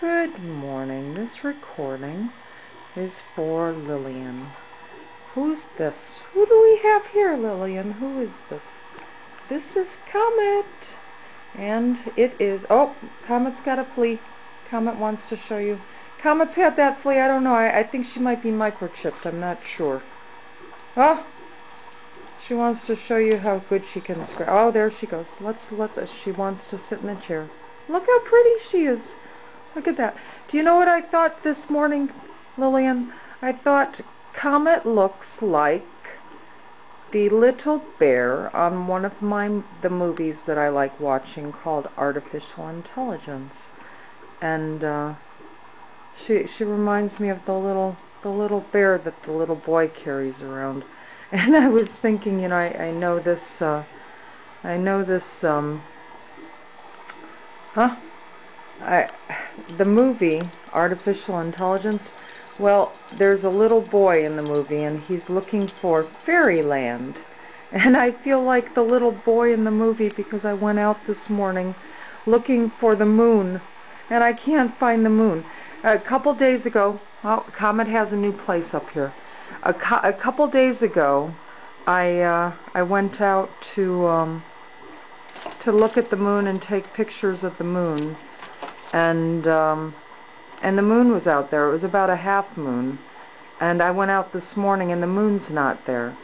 Good morning. This recording is for Lillian. Who's this? Who do we have here, Lillian? Who is this? This is Kamet. And it is... Oh, Kamet's got a flea. Kamet wants to show you. Kamet's got that flea. I don't know. I think she might be microchipped. I'm not sure. Oh! She wants to show you how good she can scratch. Oh, there she goes. She wants to sit in a chair. Look how pretty she is. Look at that. Do you know what I thought this morning, Lillian? I thought Kamet looks like the little bear on one of the movies that I like watching called Artificial Intelligence. And she reminds me of the little bear that the little boy carries around. And I was thinking, you know, I know this the movie Artificial Intelligence, well, there's a little boy in the movie and he's looking for fairyland. And I feel like the little boy in the movie because I went out this morning looking for the moon and I can't find the moon. A couple days ago, well, Kamet has a new place up here. A couple days ago, I went out to look at the moon and take pictures of the moon, and the moon was out there. It was about a half moon, and I went out this morning and the moon's not there.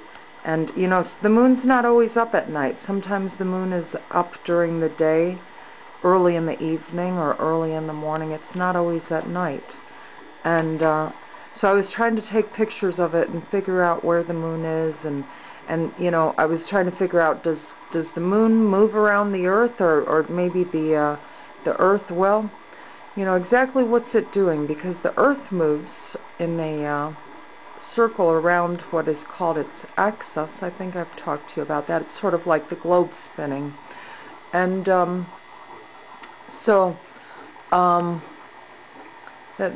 And you know, the moon's not always up at night. Sometimes the moon is up during the day, early in the evening or early in the morning. It's not always at night. And so I was trying to take pictures of it and figure out where the moon is, and you know, I was trying to figure out, does the moon move around the earth, or maybe the earth, well, you know, exactly what's it doing, because the earth moves in a circle around what is called its axis. I think I've talked to you about that. It's sort of like the globe spinning. And the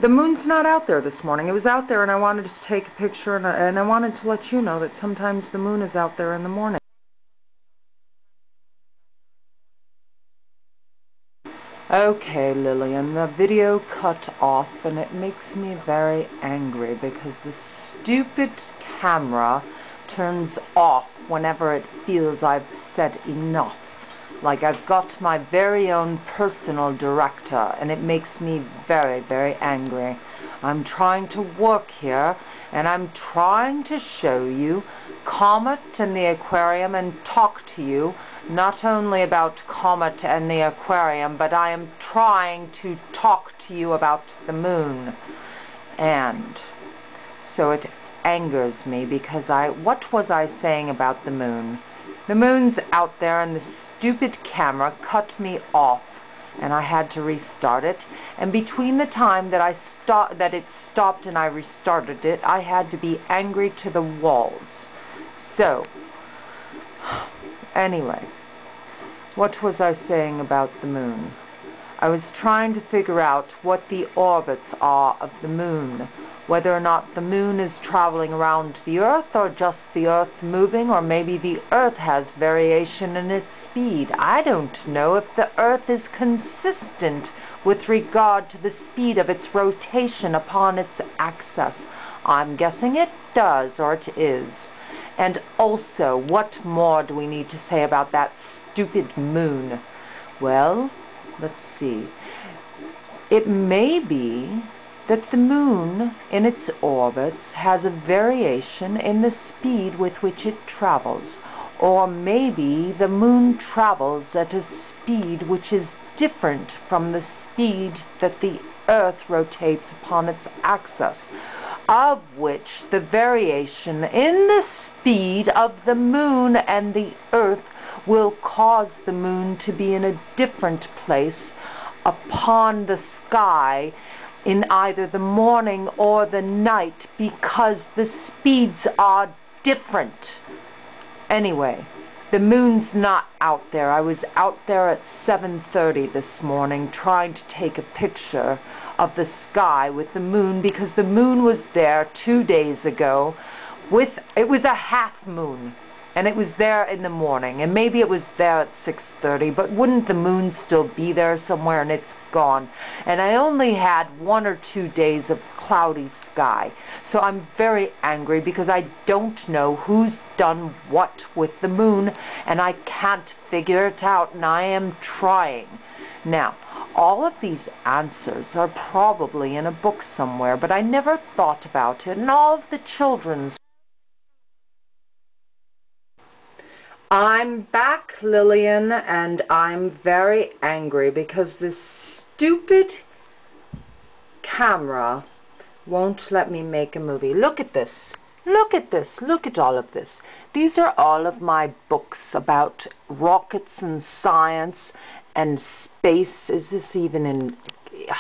moon's not out there this morning. It was out there and I wanted to take a picture, and I wanted to let you know that sometimes the moon is out there in the morning. Okay, Lillian, the video cut off and it makes me very angry because the stupid camera turns off whenever it feels I've said enough. Like I've got my very own personal director, and it makes me very, very angry. I'm trying to work here, and I'm trying to show you Kamet and the aquarium and talk to you not only about Kamet and the aquarium, but I am trying to talk to you about the moon. And so it angers me because what was I saying about the moon? The moon's out there and the stupid camera cut me off and I had to restart it. And between the time that it stopped and I restarted it, I had to be angry to the walls. So, anyway, what was I saying about the moon? I was trying to figure out what the orbits are of the moon. Whether or not the moon is traveling around the earth, or just the earth moving, or maybe the earth has variation in its speed. I don't know if the earth is consistent with regard to the speed of its rotation upon its axis. I'm guessing it does, or it is. And also, what more do we need to say about that stupid moon? Well, let's see. It may be that the moon in its orbits has a variation in the speed with which it travels, or maybe the moon travels at a speed which is different from the speed that the earth rotates upon its axis, of which the variation in the speed of the moon and the earth will cause the moon to be in a different place upon the sky in either the morning or the night, because the speeds are different. Anyway, the moon's not out there. I was out there at 7:30 this morning trying to take a picture of the sky with the moon, because the moon was there 2 days ago. It was a half moon. and it was there in the morning, and maybe it was there at 6:30, but wouldn't the moon still be there somewhere, and it's gone? And I only had 1 or 2 days of cloudy sky. So I'm very angry because I don't know who's done what with the moon, and I can't figure it out, and I am trying. Now, all of these answers are probably in a book somewhere, but I never thought about it, and all of the children's. I'm back, Lillian, and I'm very angry because this stupid camera won't let me make a movie. Look at this. Look at this. Look at all of this. These are all of my books about rockets and science and space. Is this even in...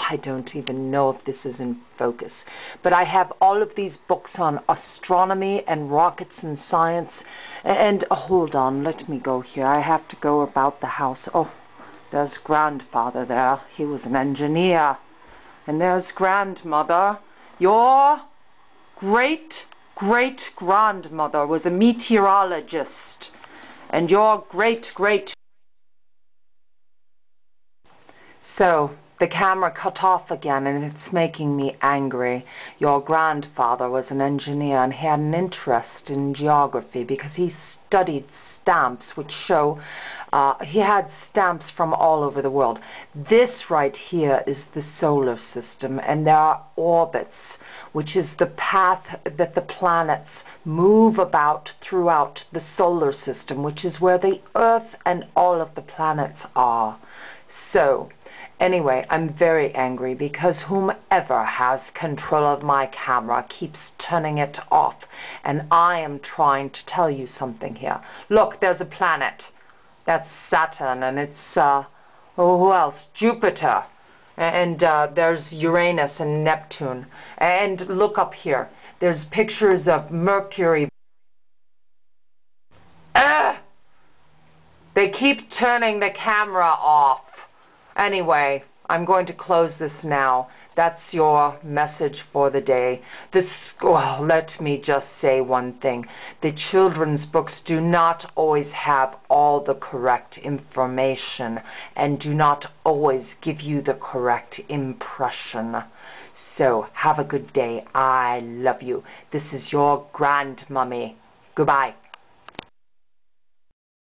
I don't even know if this is in focus. But I have all of these books on astronomy and rockets and science. And hold on, let me go here. I have to go about the house. Oh, there's grandfather there. He was an engineer. And there's grandmother. Your great-great-grandmother was a meteorologist. And your great-great... So, the camera cut off again, and it's making me angry. Your grandfather was an engineer, and he had an interest in geography because he studied stamps which show he had stamps from all over the world. This right here is the solar system, and there are orbits, which is the path that the planets move about throughout the solar system, which is where the Earth and all of the planets are. So, anyway, I'm very angry because whomever has control of my camera keeps turning it off, and I am trying to tell you something here. Look, there's a planet. That's Saturn, and it's, oh, who else? Jupiter. And there's Uranus and Neptune. And look up here. There's pictures of Mercury. They keep turning the camera off. Anyway, I'm going to close this now. That's your message for the day. Well, let me just say one thing. The children's books do not always have all the correct information and do not always give you the correct impression. So, have a good day. I love you. This is your grandmummy. Goodbye.